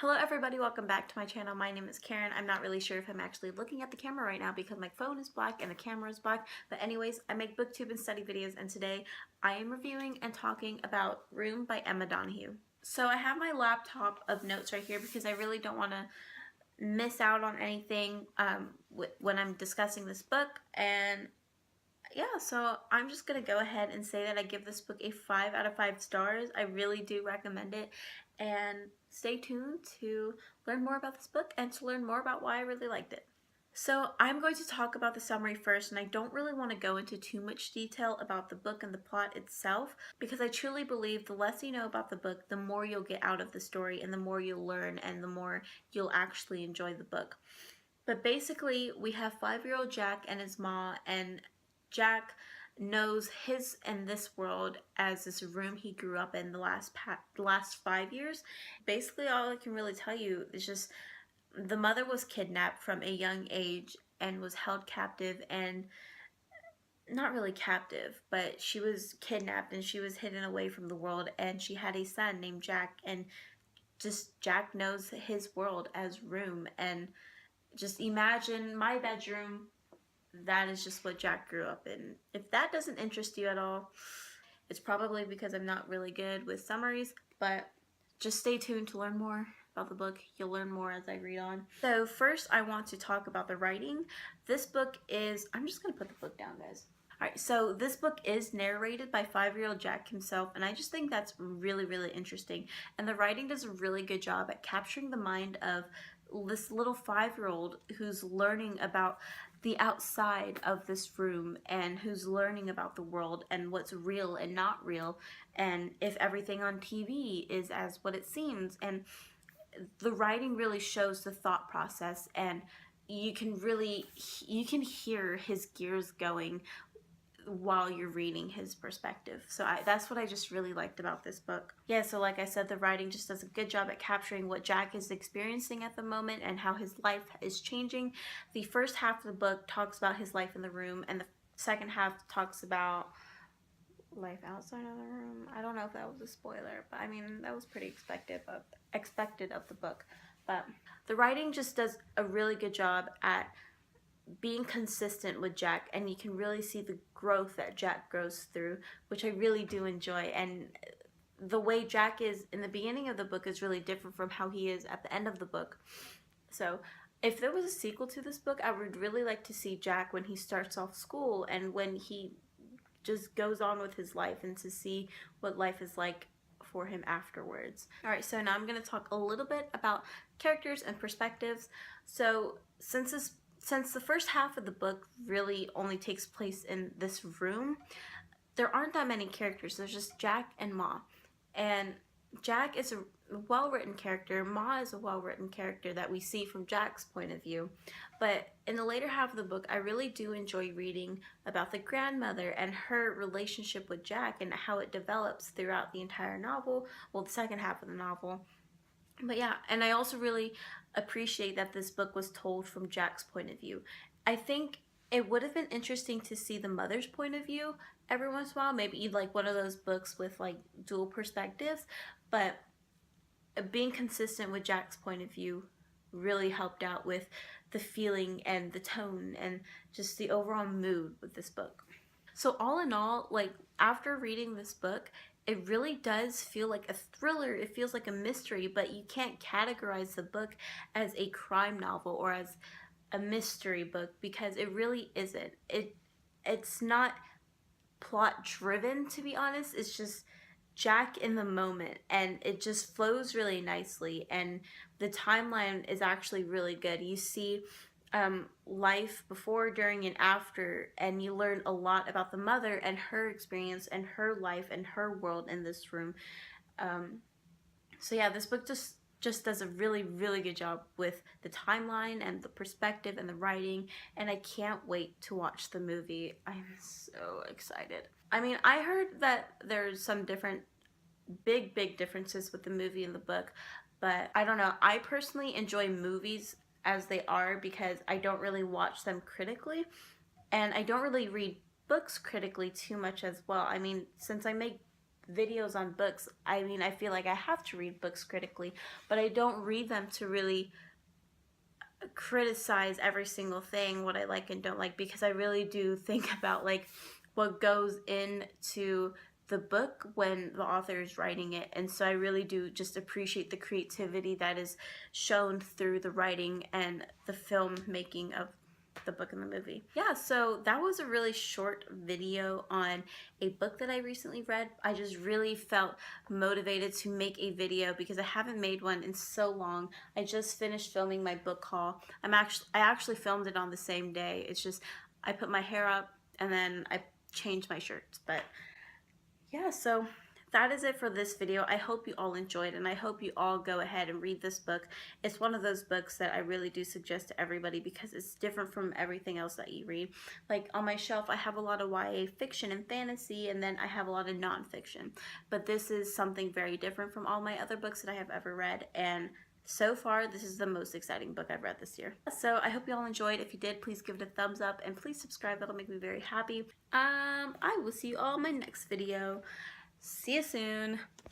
Hello everybody, welcome back to my channel. My name is Karen. I'm not really sure if I'm actually looking at the camera right now because my phone is black and the camera is black. But anyways, I make booktube and study videos, and today I am reviewing and talking about Room by Emma Donoghue. So I have my laptop of notes right here because I really don't want to miss out on anything when I'm discussing this book. And yeah, so I'm just gonna go ahead and say that I give this book a 5 out of 5 stars. I really do recommend it, and stay tuned to learn more about this book and to learn more about why I really liked it. So I'm going to talk about the summary first, and I don't really want to go into too much detail about the book and the plot itself because I truly believe the less you know about the book, the more you'll get out of the story and the more you'll learn and the more you'll actually enjoy the book. But basically, we have 5-year-old Jack and his ma, and Jack knows his and this world as this room he grew up in the last 5 years. Basically, all I can really tell you is just the mother was kidnapped from a young age and was held captive, and not really captive, but she was kidnapped and she was hidden away from the world, and she had a son named Jack, and just Jack knows his world as room. And just imagine my bedroom. That is just what Jack grew up in. If that doesn't interest you at all, it's probably because I'm not really good with summaries, but just stay tuned to learn more about the book. You'll learn more as I read on. So first I want to talk about the writing. This book is, I'm just going to put the book down, guys. Alright, so this book is narrated by 5-year-old Jack himself, and I just think that's really, really interesting. And the writing does a really good job at capturing the mind of this little 5-year-old who's learning about the outside of this room and who's learning about the world and what's real and not real, and if everything on TV is as what it seems. And the writing really shows the thought process, and you can hear his gears going while you're reading his perspective. So that's what I just really liked about this book. Yeah, so like I said, the writing just does a good job at capturing what Jack is experiencing at the moment and how his life is changing. The first half of the book talks about his life in the room, and the second half talks about life outside of the room. I don't know if that was a spoiler, but I mean, that was pretty expected of the book. But the writing just does a really good job at being consistent with Jack, and you can really see the growth that Jack goes through, which I really do enjoy. And the way Jack is in the beginning of the book is really different from how he is at the end of the book. So if there was a sequel to this book, I would really like to see Jack when he starts off school and when he just goes on with his life, and to see what life is like for him afterwards. Alright, so now I'm going to talk a little bit about characters and perspectives. So since the first half of the book really only takes place in this room, there aren't that many characters. There's just Jack and Ma. And Jack is a well-written character. Ma is a well-written character that we see from Jack's point of view. But in the later half of the book, I really do enjoy reading about the grandmother and her relationship with Jack and how it develops throughout the entire novel. Well, the second half of the novel. But yeah, and I also really appreciate that this book was told from Jack's point of view. I think it would have been interesting to see the mother's point of view every once in a while. Maybe like one of those books with like dual perspectives, but being consistent with Jack's point of view really helped out with the feeling and the tone and just the overall mood with this book. So all in all, like after reading this book, it really does feel like a thriller. It feels like a mystery, but you can't categorize the book as a crime novel or as a mystery book because it really isn't. It's not plot driven, to be honest. It's just Jack in the moment, and it just flows really nicely, and the timeline is actually really good. You see life before, during, and after, and you learn a lot about the mother and her experience and her life and her world in this room. So yeah, this book just does a really, really good job with the timeline and the perspective and the writing, and I can't wait to watch the movie. I'm so excited. I mean, I heard that there's some big differences with the movie and the book, but I don't know. I personally enjoy movies as they are because I don't really watch them critically, and I don't really read books critically too much as well. I mean, since I make videos on books, I mean, I feel like I have to read books critically, but I don't read them to really criticize every single thing, what I like and don't like, because I really do think about like what goes into the book when the author is writing it. And so I really do just appreciate the creativity that is shown through the writing and the film making of the book and the movie. Yeah, so that was a really short video on a book that I recently read. I just really felt motivated to make a video because I haven't made one in so long. I just finished filming my book haul. I actually filmed it on the same day. It's just I put my hair up and then I changed my shirts. But yeah, so that is it for this video. I hope you all enjoyed, and I hope you all go ahead and read this book. It's one of those books that I really do suggest to everybody because it's different from everything else that you read. Like on my shelf, I have a lot of YA fiction and fantasy, and then I have a lot of nonfiction. But this is something very different from all my other books that I have ever read, and so far, this is the most exciting book I've read this year. So I hope you all enjoyed. If you did, please give it a thumbs up and please subscribe. That'll make me very happy. I will see you all in my next video. See you soon.